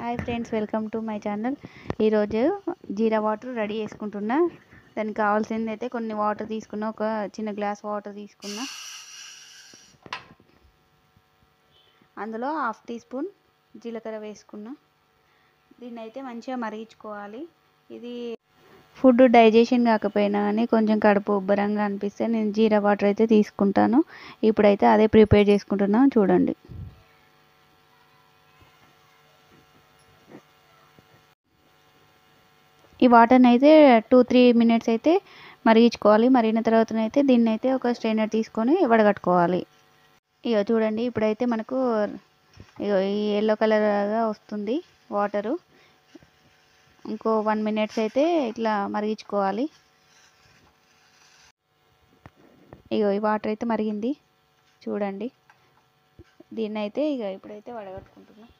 Hi friends, welcome to my channel. ఈరోజు జీరా water ready చేసుకుంటున్నా. దానికి కావాల్సింది అయితే కొన్ని వాటర్ తీసుకున్నా, ఒక చిన్న గ్లాస్ వాటర్ తీసుకున్నా. అందులో 1/2 టీ స్పూన్ జీలకర్ర వేసుకున్నా. దీన్ని అయితే మంచిగా మరిగించుకోవాలి. ఇది ఫుడ్ డైజెషన్ కాకపోయినా కానీ కొంచెం కడుపు ఉబ్బరంగా అనిపిస్తే నేను జీరా వాటర్ అయితే తీసుకుంటాను. ఇప్పుడైతే అదే ప్రిపేర్ చేసుకుంటున్నాను, చూడండి. ఈ వాటర్ని అయితే 2-3 మినిట్స్ అయితే మరిగించుకోవాలి. మరిగిన తర్వాతనైతే దీన్ని అయితే ఒక స్ట్రైనర్ తీసుకొని వడగట్టుకోవాలి. ఇక చూడండి, ఇప్పుడైతే మనకు ఈ ఎల్లో కలర్గా వస్తుంది వాటరు. ఇంకో 1 మినిట్స్ అయితే ఇట్లా మరిగించుకోవాలి. ఇగో ఈ వాటర్ అయితే మరిగింది, చూడండి. దీన్ని అయితే ఇప్పుడైతే వడగట్టుకుంటున్నాం.